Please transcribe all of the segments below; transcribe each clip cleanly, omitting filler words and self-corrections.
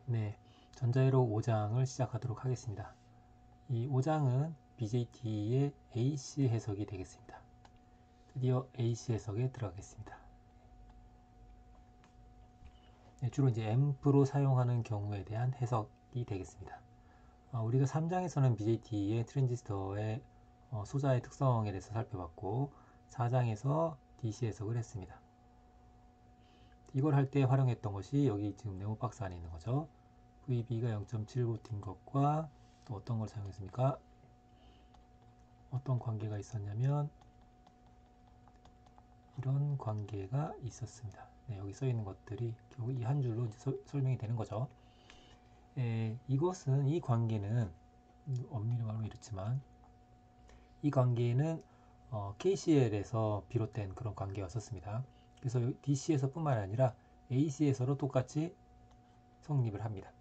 네, 전자회로 5장을 시작하도록 하겠습니다. 이 5장은 BJT의 AC 해석이 되겠습니다. 드디어 AC 해석에 들어가겠습니다. 네, 주로 이제 앰프로 사용하는 경우에 대한 해석이 되겠습니다. 우리가 3장에서는 BJT의 트랜지스터의 소자의 특성에 대해서 살펴봤고 4장에서 DC 해석을 했습니다. 이걸 할 때 활용했던 것이 여기 지금 네모 박스 안에 있는 거죠. VB가 0.7V인 것과 또 어떤 걸 사용했습니까? 어떤 관계가 있었냐면 이런 관계가 있었습니다. 네, 여기 써 있는 것들이 결국 이 한 줄로 설명이 되는 거죠. 이것은 이 관계는 엄밀히 말하면 이렇지만 이 관계는 KCL에서 비롯된 그런 관계였었습니다. 그래서 DC에서 뿐만 아니라 AC에서도 똑같이 성립을 합니다.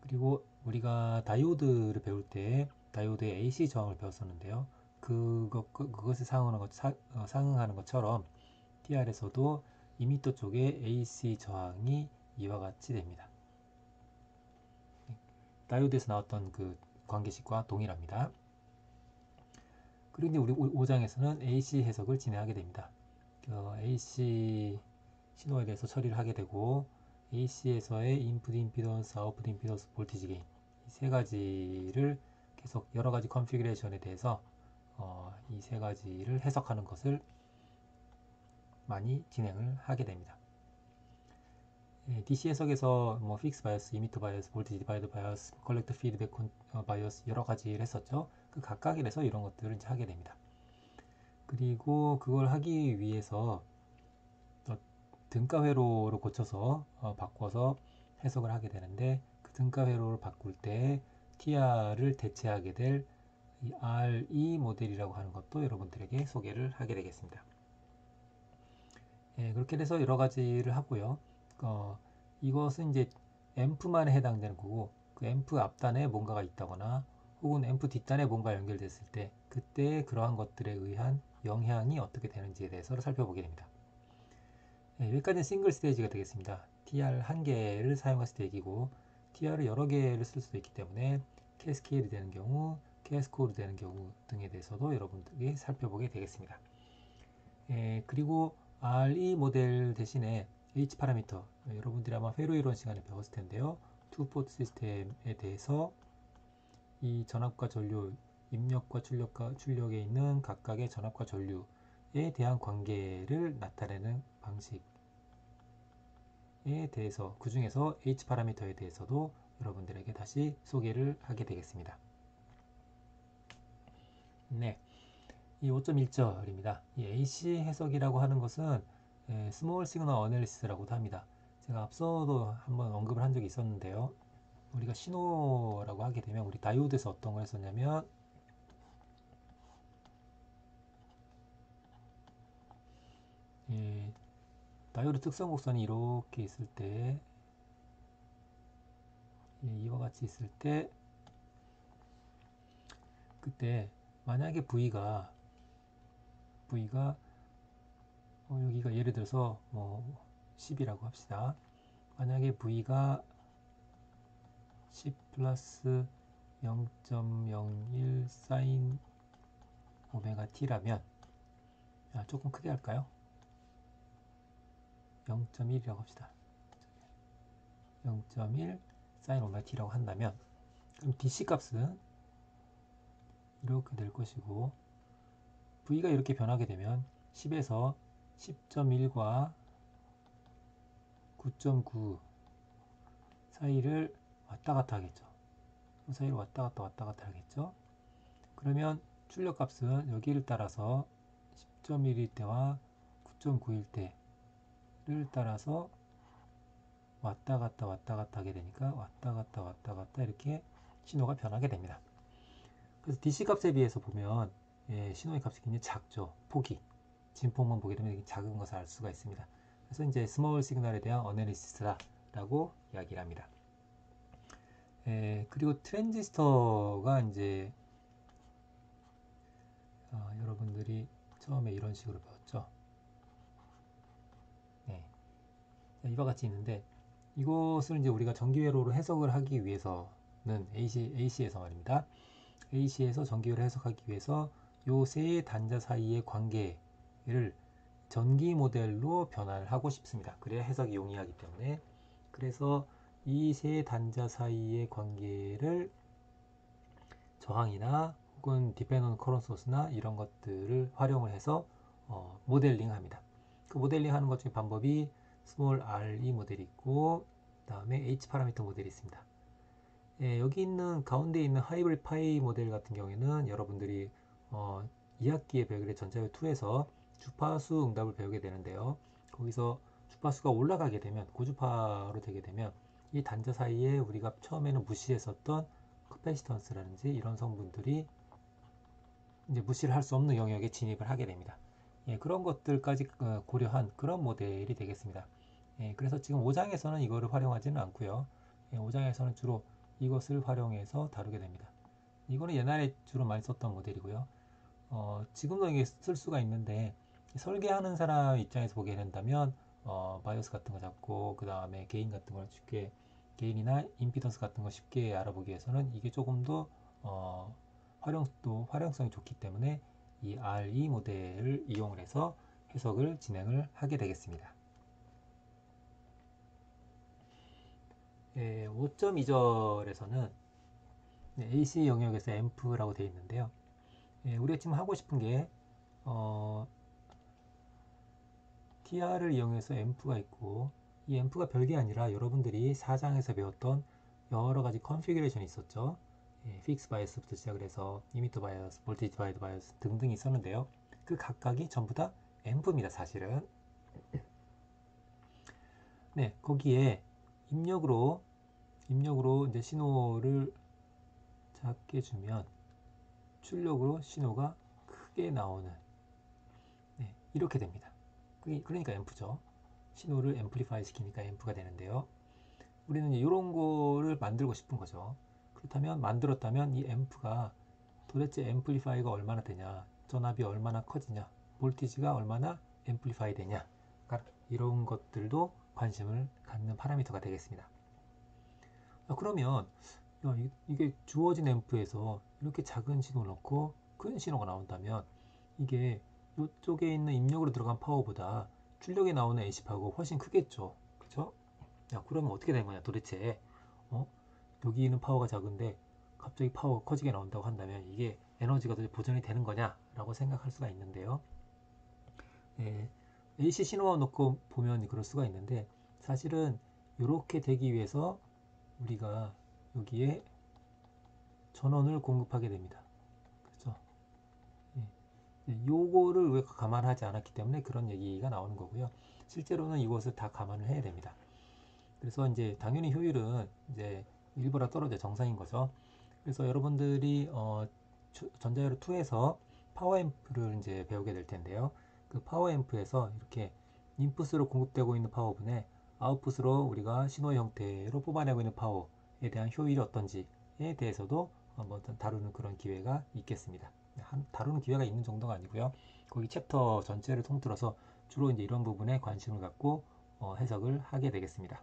그리고 우리가 다이오드를 배울 때 다이오드의 AC 저항을 배웠었는데요. 그것에 상응하는 것처럼 TR에서도 이미터 쪽에 AC 저항이 이와 같이 됩니다. 다이오드에서 나왔던 그 관계식과 동일합니다. 그리고 이제 우리 5장에서는 AC 해석을 진행하게 됩니다. AC 신호에 대해서 처리를 하게 되고 AC에서의 인풋 임피던스, 아웃풋 임피던스, 볼티지 게인 이 세 가지를 계속 여러 가지 컨피그레이션에 대해서 이 세 가지를 해석하는 것을 많이 진행을 하게 됩니다. DC 해석에서 뭐 픽스 바이어스, 이미터 바이어스, 볼티지 디바이더 바이어스, 컬렉터 피드백 바이어스 여러 가지를 했었죠. 그 각각에서 이런 것들을 이제 하게 됩니다. 그리고 그걸 하기 위해서 등가 회로를 고쳐서 바꿔서 해석을 하게 되는데 그 등가 회로를 바꿀 때 TR을 대체하게 될 이 RE 모델이라고 하는 것도 여러분들에게 소개를 하게 되겠습니다. 그렇게 돼서 여러 가지를 하고요. 이것은 이제 앰프만에 해당되는 거고 그 앰프 앞단에 뭔가가 있다거나 혹은 앰프 뒷단에 뭔가 연결됐을 때 그때 그러한 것들에 의한 영향이 어떻게 되는지에 대해서 살펴보게 됩니다. 여기까지는 싱글 스테이지가 되겠습니다. TR 한 개를 사용했을 때 얘기고 TR을 여러 개를 쓸 수도 있기 때문에 캐스케이드 되는 경우, 캐스코드 되는 경우 등에 대해서도 여러분들이 살펴보게 되겠습니다. 그리고 RE 모델 대신에 H 파라미터 여러분들이 아마 회로 이론 시간에 배웠을 텐데요. 투포트 시스템에 대해서 이 전압과 전류, 입력과 출력에 있는 각각의 전압과 전류에 대한 관계를 나타내는 방식에 대해서 그 중에서 H 파라미터에 대해서도 여러분들에게 다시 소개를 하게 되겠습니다. 네, 이 5.1절입니다. 이 AC 해석이라고 하는 것은 스몰 시그널 어널리시스라고도 합니다. 제가 앞서도 한번 언급을 한 적이 있었는데요. 우리가 신호라고 하게 되면 우리 다이오드에서 어떤 걸 했었냐면 다이오드 특성 곡선이 이렇게 있을 때 이와 같이 있을 때 그때 만약에 V가 여기가 예를 들어서 뭐 10이라고 합시다. 만약에 V가 10 플러스 0.01 사인 오메가 t라면 조금 크게 할까요? 0.1이라고 합시다. 0.1 사인 오메가 t라고 한다면 그럼 DC 값은 이렇게 될 것이고 V가 이렇게 변하게 되면 10에서 10.1과 9.9 사이를 왔다 갔다 하겠죠. 그 사이를 왔다 갔다 하겠죠. 그러면 출력 값은 여기를 따라서 10.1일 때와 9.9일 때를 따라서 왔다 갔다 하게 되니까 왔다 갔다 이렇게 신호가 변하게 됩니다. 그래서 DC 값에 비해서 보면 신호의 값이 굉장히 작죠. 폭이. 진폭만 보게 되면 작은 것을 알 수가 있습니다. 그래서 이제 스몰 시그널에 대한 어널리시스라고 이야기를 합니다. 그리고 트랜지스터가 이제 여러분들이 처음에 이런 식으로 배웠죠. 네. 이와 같이 있는데 이것을 이제 우리가 전기회로로 해석을 하기 위해서는 AC에서 말입니다. AC에서 전기회로 해석하기 위해서 요 세 단자 사이의 관계를 전기 모델로 변환을 하고 싶습니다. 그래야 해석이 용이하기 때문에. 그래서 이 세 단자 사이의 관계를 저항이나 혹은 디펜던 커런트 소스나 이런 것들을 활용을 해서 모델링 합니다. 그 모델링 하는 것 중에 방법이 스몰 RE 모델이 있고 그 다음에 H 파라미터 모델이 있습니다. 여기 있는 가운데 있는 하이브리드 파이 모델 같은 경우에는 여러분들이 2학기에 배우게 될 전자회 2에서 주파수 응답을 배우게 되는데요. 거기서 주파수가 올라가게 되면 고주파로 되게 되면 이 단자 사이에 우리가 처음에는 무시했었던 커패시턴스라든지 이런 성분들이 이제 무시를 할 수 없는 영역에 진입을 하게 됩니다. 그런 것들까지 고려한 그런 모델이 되겠습니다. 그래서 지금 5장에서는 이거를 활용하지는 않고요. 5장에서는 주로 이것을 활용해서 다루게 됩니다. 이거는 옛날에 주로 많이 썼던 모델이고요. 지금도 이게 쓸 수가 있는데 설계하는 사람 입장에서 보게 된다면 바이오스 같은 거 잡고 그 다음에 게인 같은 걸 쉽게 게인이나 임피던스 같은 거 쉽게 알아보기 위해서는 이게 조금 더 활용성이 좋기 때문에 이 RE 모델을 이용을 해서 해석을 진행을 하게 되겠습니다. 5.2절에서는 AC 영역에서 앰프라고 되어 있는데요. 우리가 지금 하고 싶은 게 TR을 이용해서 앰프가 있고 이 앰프가 별게 아니라 여러분들이 4장에서 배웠던 여러 가지 컨피규레이션이 있었죠. 픽스 바이어스부터 시작을 해서 이미터 바이어스, 볼티지 디바이더 바이어스 등등이 있었는데요. 그 각각이 전부 다 앰프입니다, 사실은. 네, 거기에 입력으로 이제 신호를 작게 주면 출력으로 신호가 크게 나오는 이렇게 됩니다. 그러니까 앰프죠. 신호를 앰플리파이 시키니까 앰프가 되는데요. 우리는 이런 거를 만들고 싶은 거죠. 그렇다면 만들었다면 이 앰프가 도대체 앰플리파이가 얼마나 되냐, 전압이 얼마나 커지냐, 볼티지가 얼마나 앰플리파이 되냐, 그러니까 이런 것들도 관심을 갖는 파라미터가 되겠습니다. 그러면 이게 주어진 앰프에서 이렇게 작은 신호를 넣고 큰 신호가 나온다면 이게 이쪽에 있는 입력으로 들어간 파워보다 출력에 나오는 AC파워가 훨씬 크겠죠. 그쵸? 그러면 어떻게 된 거냐 도대체. 여기 있는 파워가 작은데 갑자기 파워가 커지게 나온다고 한다면 이게 에너지가 도대체 보존이 되는 거냐 라고 생각할 수가 있는데요. AC 신호만 놓고 보면 그럴 수가 있는데 사실은 이렇게 되기 위해서 우리가 여기에 전원을 공급하게 됩니다. 그렇죠? 요거를 왜 감안하지 않았기 때문에 그런 얘기가 나오는 거고요. 실제로는 이것을 다 감안을 해야 됩니다. 그래서 이제 당연히 효율은 이제 1보다 떨어져 정상인 거죠. 그래서 여러분들이 전자회로 2에서 파워앰프를 이제 배우게 될 텐데요. 그 파워앰프에서 이렇게 인풋으로 공급되고 있는 파워분에 아웃풋으로 우리가 신호 형태로 뽑아내고 있는 파워에 대한 효율이 어떤지에 대해서도 한번 다루는 그런 기회가 있겠습니다. 다루는 기회가 있는 정도가 아니고요. 거기 챕터 전체를 통틀어서 주로 이제 이런 부분에 관심을 갖고 해석을 하게 되겠습니다.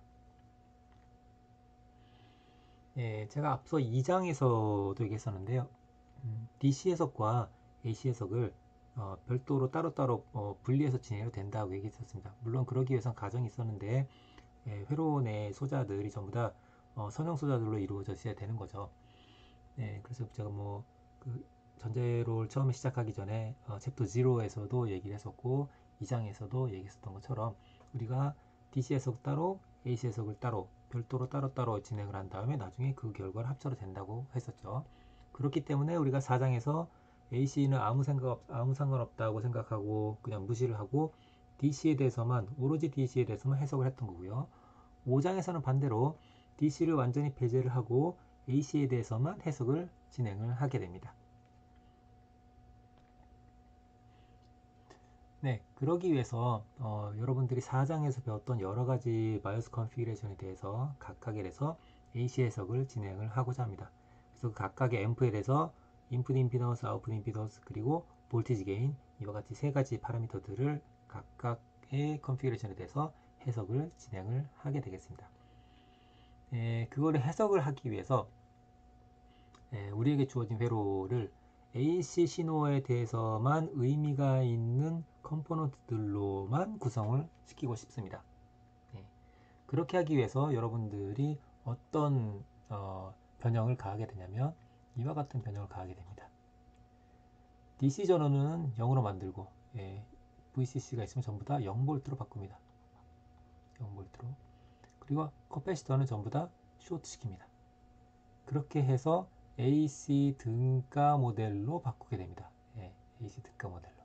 제가 앞서 2장에서도 얘기했었는데요. DC 해석과 AC 해석을 별도로 따로따로 분리해서 진행해도 된다고 얘기했었습니다. 물론 그러기 위해선 과정이 있었는데 회로 내 소자들이 전부 다 선형 소자들로 이루어져 있어야 되는 거죠. 그래서 제가 그 전자회로를 처음에 시작하기 전에 챕터 0에서도 얘기를 했었고 2장에서도 얘기했었던 것처럼 우리가 DC 해석 따로 AC 해석을 따로 별도로 따로따로 진행을 한 다음에 나중에 그 결과를 합쳐도 된다고 했었죠. 그렇기 때문에 우리가 4장에서 AC는 아무 상관없다고 생각하고 그냥 무시를 하고 DC에 대해서만 오로지 DC에 대해서만 해석을 했던 거고요. 5장에서는 반대로 DC를 완전히 배제를 하고 AC에 대해서만 해석을 진행을 하게 됩니다. 네, 그러기 위해서 여러분들이 4장에서 배웠던 여러 가지 바이오스 컨피그레이션에 대해서 각각에 대해서 AC 해석을 진행을 하고자 합니다. 그래서 그 각각의 앰프에 대해서 인풋 임피던스, 아웃풋 임피던스, 그리고 볼티지 게인 이와 같이 세 가지 파라미터들을 각각의 컨피그레이션에 대해서 해석을 진행을 하게 되겠습니다. 그거를 해석을 하기 위해서 우리에게 주어진 회로를 AC 신호에 대해서만 의미가 있는 컴포넌트들로만 구성을 시키고 싶습니다. 그렇게 하기 위해서 여러분들이 어떤 변형을 가하게 되냐면 이와 같은 변형을 가하게 됩니다. DC 전원은 0으로 만들고 VCC가 있으면 전부 다 0V로 바꿉니다. 0V로. 그리고 커패시터는 전부 다 숏 시킵니다. 그렇게 해서 AC 등가 모델로 바꾸게 됩니다. AC 등가 모델로.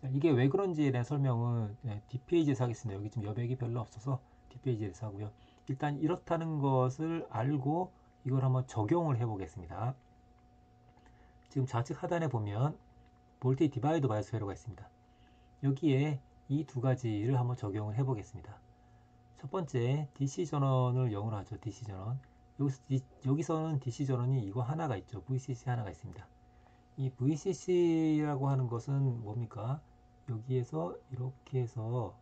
자, 이게 왜 그런지에 대한 설명은 뒷페이지에서 하겠습니다. 여기 지금 여백이 별로 없어서 뒷페이지에서 하고요. 일단 이렇다는 것을 알고 이걸 한번 적용을 해 보겠습니다. 지금 좌측 하단에 보면 볼테이지 디바이더 바이어스 회로가 있습니다. 여기에 이 두 가지를 한번 적용을 해 보겠습니다. 첫 번째 DC 전원을 0으로 하죠. DC 전원. 여기서는 DC 전원이 이거 하나가 있죠. VCC 하나가 있습니다. 이 VCC라고 하는 것은 뭡니까? 여기에서 이렇게 해서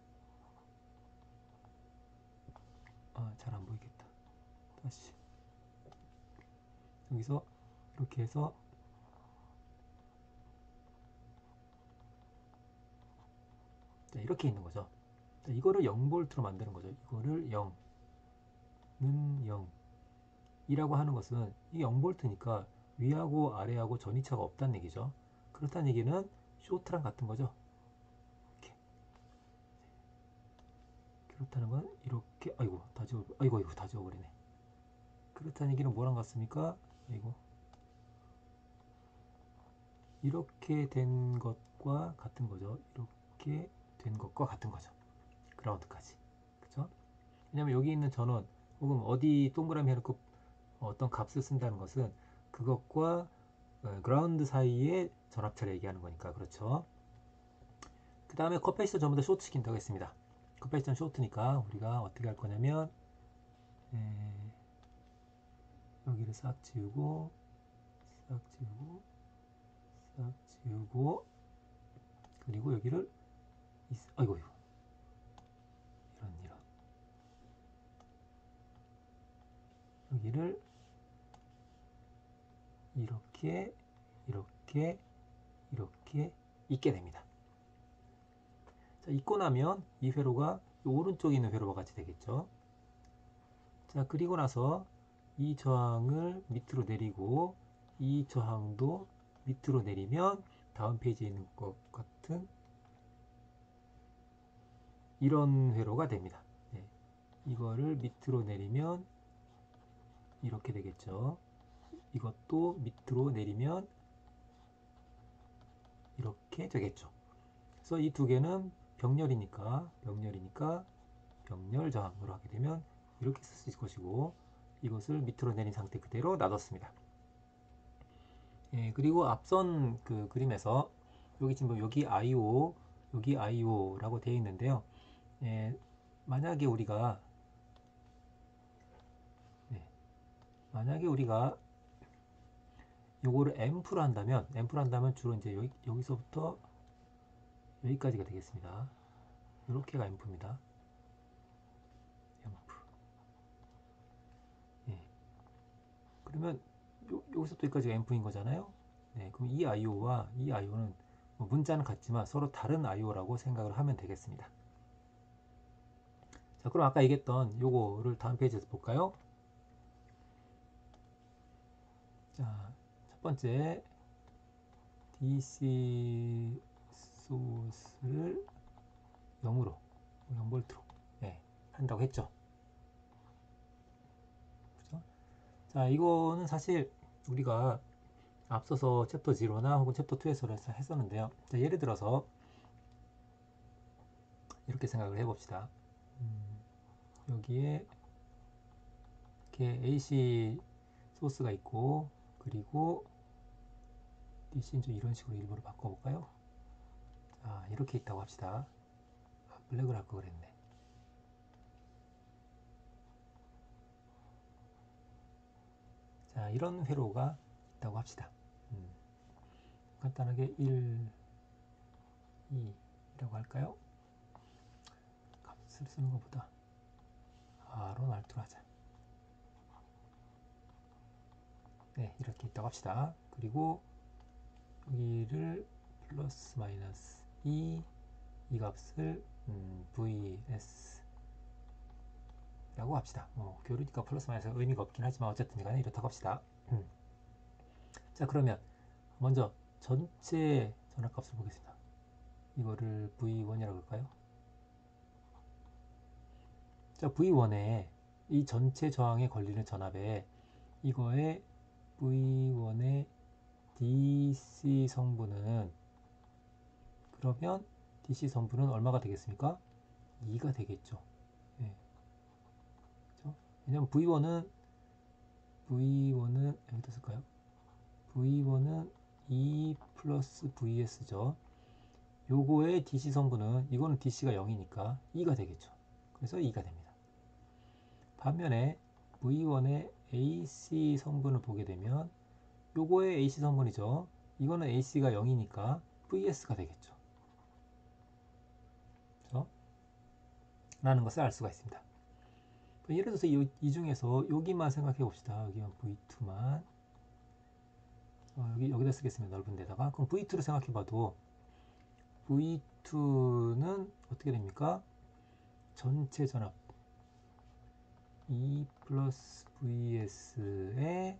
잘 안 보이겠다. 다시 여기서 이렇게 해서 자, 이렇게 있는 거죠. 자, 이거를 0V로 만드는 거죠. 이거를 0는 0 이라고 하는 것은 이 0V니까 위하고 아래하고 전이차가 없다는 얘기죠. 그렇다는 얘기는 쇼트랑 같은 거죠. 이렇게. 그렇다는 건 이렇게 아이고 다 지워버리네. 그렇다는 얘기는 뭐랑 같습니까? 이렇게 된 것과 같은 거죠. 이렇게 된 것과 같은 거죠. 그라운드까지. 그죠? 왜냐면 여기 있는 전원 혹은 어디 동그라미 해놓고 어떤 값을 쓴다는 것은 그것과 그라운드 사이의 전압차를 얘기하는 거니까. 그렇죠? 그 다음에 커패시터 전부 다 쇼트 시킨다고 했습니다. 커패시터는 쇼트니까 우리가 어떻게 할 거냐면 여기를 싹 지우고 싹 지우고 싹 지우고 그리고 여기를 아이고 이런 여기를 이렇게 있게 됩니다. 자, 있고 나면 이 회로가 이 오른쪽에 있는 회로와 같이 되겠죠. 자, 그리고 나서 이 저항을 밑으로 내리고 이 저항도 밑으로 내리면 다음 페이지에 있는 것 같은 이런 회로가 됩니다. 이거를 밑으로 내리면 이렇게 되겠죠. 이것도 밑으로 내리면 이렇게 되겠죠. 그래서 이 두 개는 병렬이니까 병렬 저항으로 하게 되면 이렇게 쓸 수 있을 것이고 이것을 밑으로 내린 상태 그대로 놔뒀습니다. 그리고 앞선 그 그림에서 여기 지금 여기 IO 여기 IO라고 되어 있는데요. 만약에 우리가 요거를 앰프로 한다면 주로 이제 여기서부터 여기까지가 되겠습니다. 이렇게가 앰프입니다. 앰프. 그러면 여기서부터 여기까지가 앰프인 거잖아요. 그럼 이 IO와 이 IO는 뭐 문자는 같지만 서로 다른 IO라고 생각을 하면 되겠습니다. 자, 그럼 아까 얘기했던 요거를 다음 페이지에서 볼까요? 자, 첫 번째 DC 소스를 0으로 0V로 한다고 했죠. 그죠? 자, 이거는 사실 우리가 앞서서 챕터 0나 혹은 챕터 2에서 했었는데요. 자, 예를 들어서 이렇게 생각을 해봅시다. 여기에 이렇게 AC 소스가 있고 그리고 DC는 좀 이런 식으로 일부러 바꿔볼까요? 자, 이렇게 있다고 합시다. 블랙을 할 거 그랬네. 자, 이런 회로가 있다고 합시다. 간단하게 1, 2라고 할까요? 값을 쓰는 것보다 R로 말투로 하자. 네, 이렇게 있다고 합시다. 그리고 여기를 플러스 마이너스 이 값을 vs 라고 합시다. 교류니까 플러스 마이너스 의미가 없긴 하지만 어쨌든 간에 이렇다고 합시다. 자, 그러면 먼저 전체 전압값을 보겠습니다. 이거를 v1이라고 할까요? 자, v1에 이 전체 저항에 걸리는 전압에 이거의 v1의 dc 성분은, 그러면 dc 성분은 얼마가 되겠습니까? 2가 되겠죠. 네. 그렇죠? 왜냐면 v1은 여기다 쓸까요? v1은 2 플러스 vs죠. 요거의 dc 성분은, 이거는 dc가 0이니까 2가 되겠죠. 그래서 2가 됩니다. 반면에 v1의 ac 성분을 보게 되면 요거의 ac 성분이죠. 이거는 ac가 0이니까 vs가 되겠죠. 그렇죠? 라는 것을 알 수가 있습니다. 예를 들어서 이 중에서 여기만 생각해 봅시다. 여기만 v2만 여기다 쓰겠습니다. 넓은 데다가. 그럼 v2를 생각해 봐도 v2는 어떻게 됩니까? 전체 전압 2 플러스 vs의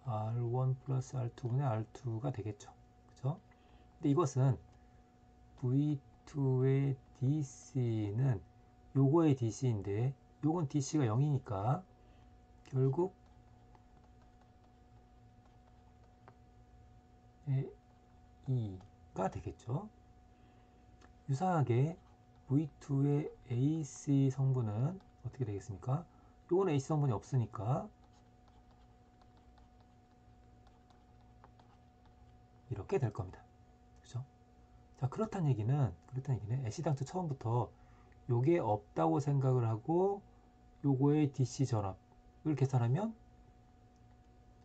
r1 플러스 r2분의 r2가 되겠죠. 그죠? 근데 이것은 v2의 dc는 요거의 dc인데 요건 dc가 0이니까 결국 E가 되겠죠. 유사하게 V2의 AC 성분은 어떻게 되겠습니까? 요건 AC 성분이 없으니까 이렇게 될 겁니다. 그죠? 자, 그렇다는 얘기는 애시당초 처음부터 요게 없다고 생각을 하고 요거의 DC 전압을 계산하면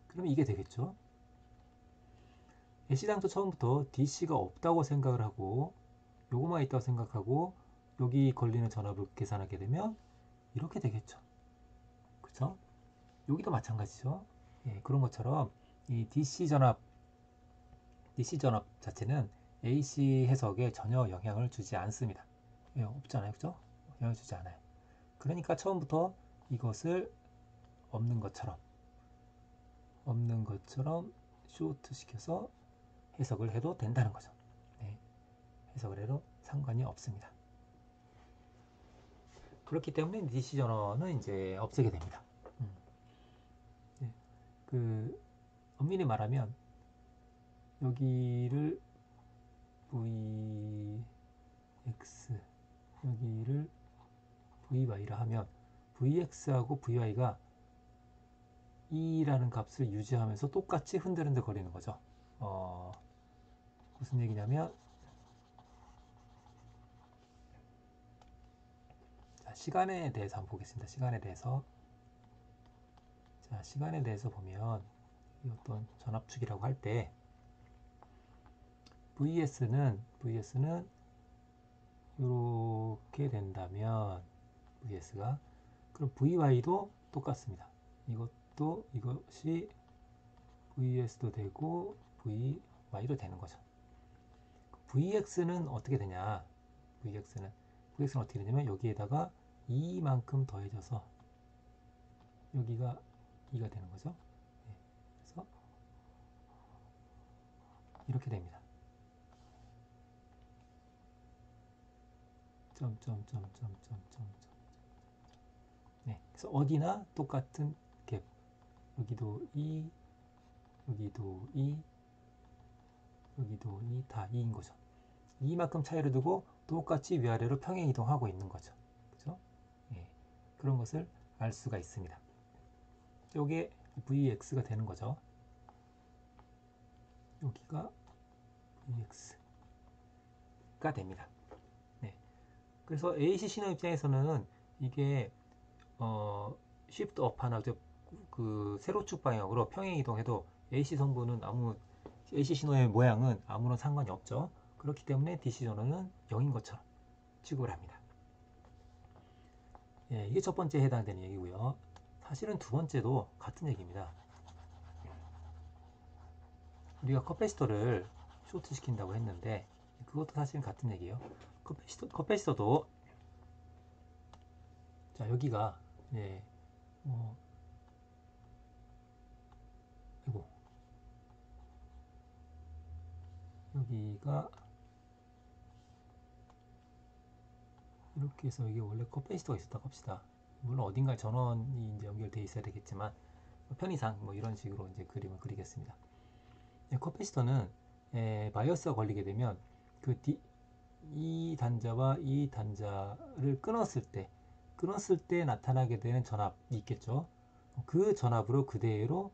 그러면 이게 되겠죠. 애시당초 처음부터 DC가 없다고 생각을 하고 요거만 있다고 생각하고 여기 걸리는 전압을 계산하게 되면 이렇게 되겠죠. 그쵸? 여기도 마찬가지죠. 예, 그런 것처럼 이 DC 전압 자체는 AC 해석에 전혀 영향을 주지 않습니다. 예, 없잖아요. 그죠? 영향을 주지 않아요. 그러니까 처음부터 이것을 없는 것처럼 쇼트 시켜서 해석을 해도 된다는 거죠. 네, 해석을 해도 상관이 없습니다. 그렇기 때문에 DC 전원은 이제 없애게 됩니다. 네, 엄밀히 말하면 여기를 vx, 여기를 vy라 하면 vx하고 vy가 2라는 값을 유지하면서 똑같이 흔들흔들 거리는 거죠. 무슨 얘기냐면, 자, 시간에 대해서 한번 보겠습니다. 시간에 대해서 보면 어떤 전압축이라고 할 때 vs는 이렇게 된다면 vs가, 그럼 vy도 똑같습니다. 이것이 vs도 되고 vy도 되는 거죠. vx는 어떻게 되냐? vx는 어떻게 되냐면 여기에다가 2만큼 더해져서 여기가 2가 되는 거죠. 네. 그래서 이렇게 됩니다. 네, 그래서 어디나 똑같은 갭. 여기도 2, 여기도 2, 여기도 2, 다 2인 거죠. 이만큼 차이를 두고 똑같이 위아래로 평행 이동하고 있는 거죠. 그죠? 예, 그런 것을 알 수가 있습니다. 요게 Vx가 되는 거죠. 여기가 Vx가 됩니다. 네. 그래서 AC 신호 입장에서는 이게 shift up 하나 그 세로축 방향으로 평행 이동해도 AC 성분은 AC 신호의 모양은 아무런 상관이 없죠. 그렇기 때문에 DC 전원은 0인 것처럼 취급을 합니다. 예, 이게 첫 번째에 해당되는 얘기고요. 사실은 두 번째도 같은 얘기입니다. 우리가 커패시터를 쇼트 시킨다고 했는데 그것도 사실은 같은 얘기예요. 커패시터도 자 여기가 예, 이거 여기가 이렇게 해서 이게 원래 커패시터가 있었다고 합시다. 물론 어딘가에 전원이 이제 연결되어 있어야 되겠지만 편의상 뭐 이런 식으로 이제 그림을 그리겠습니다. 커패시터는 바이어스가 걸리게 되면 이 단자와 이 단자를 끊었을 때 나타나게 되는 전압이 있겠죠. 그 전압으로 그대로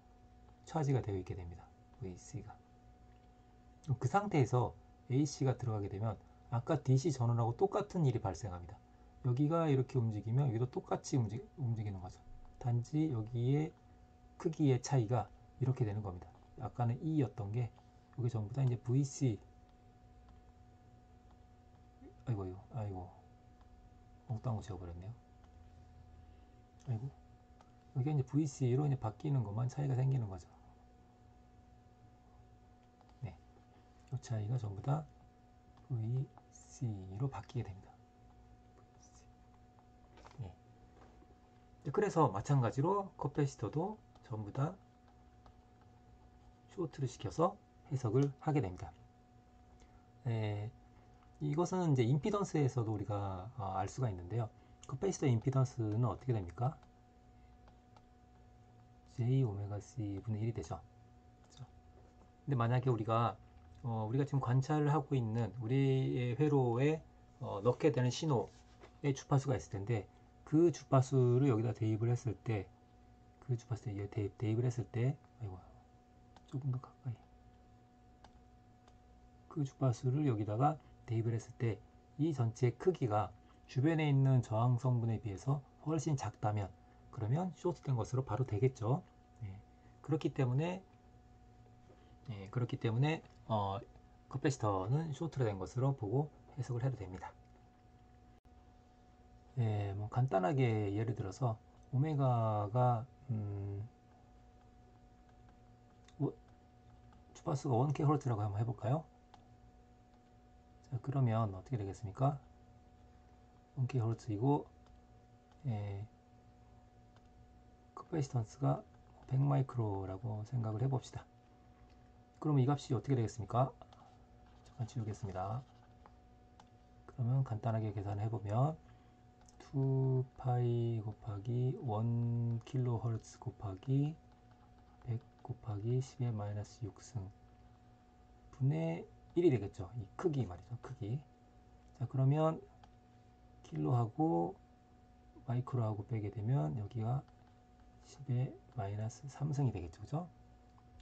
차지가 되어 있게 됩니다. VC가. 그 상태에서 AC가 들어가게 되면 아까 DC 전원하고 똑같은 일이 발생합니다. 여기가 이렇게 움직이면 여기도 똑같이 움직이는 거죠. 단지 여기에 크기의 차이가 이렇게 되는 겁니다. 아까는 E였던 게 여기 전부 다 이제 VC. 아이고 엉뚱한 거 지워버렸네요. 아이고 여기 이제 VC로 이제 바뀌는 것만 차이가 생기는 거죠. 네, 이 차이가 전부 다 VC로 바뀌게 됩니다. 네. 그래서 마찬가지로 커패시터도 전부 다 쇼트를 시켜서 해석을 하게 됩니다. 이것은 이제 임피던스에서도 우리가 알 수가 있는데요. 커패시터 임피던스는 어떻게 됩니까? J 오메가 C 분의 1이 되죠. 그렇죠? 근데 만약에 우리가 지금 관찰을 하고 있는 우리의 회로에 넣게 되는 신호의 주파수가 있을 텐데 그 주파수를 여기다 대입을 했을 때 대입을 했을 때 아이고 조금 더 가까이 그 주파수를 여기다가 대입을 했을 때 이 전체의 크기가 주변에 있는 저항 성분에 비해서 훨씬 작다면 그러면 쇼트된 것으로 바로 되겠죠. 그렇기 때문에 커패시터는 쇼트로 된 것으로 보고 해석을 해도 됩니다. 뭐 간단하게 예를 들어서 오메가가 주파수가 1kHz라고 한번 해볼까요? 자, 그러면 어떻게 되겠습니까? 1kHz이고 커패시턴스가 100마이크로라고 생각을 해봅시다. 그러면 이 값이 어떻게 되겠습니까? 잠깐 지우겠습니다. 그러면 간단하게 계산을 해보면 2파이 곱하기 1kHz 곱하기 100 곱하기 10의 마이너스 6승 분의 1이 되겠죠. 이 크기 말이죠. 크기. 자, 그러면 킬로하고 마이크로하고 빼게 되면 여기가 10의 마이너스 3승이 되겠죠. 그죠?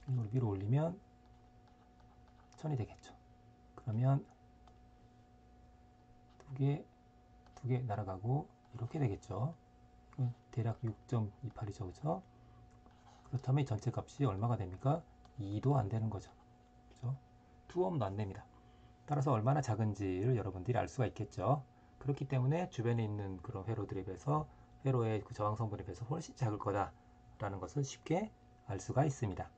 이걸 위로 올리면 1000이 되겠죠. 그러면 두 개 날아가고 이렇게 되겠죠. 대략 6.28이죠. 그죠? 그렇다면 이 전체 값이 얼마가 됩니까? 2도 안 되는 거죠. 그죠? 2ohm도 안 됩니다. 따라서 얼마나 작은지를 여러분들이 알 수가 있겠죠. 그렇기 때문에 주변에 있는 그런 회로들에 비해서 회로의 그 저항 성분에 비해서 훨씬 작을 거다라는 것을 쉽게 알 수가 있습니다.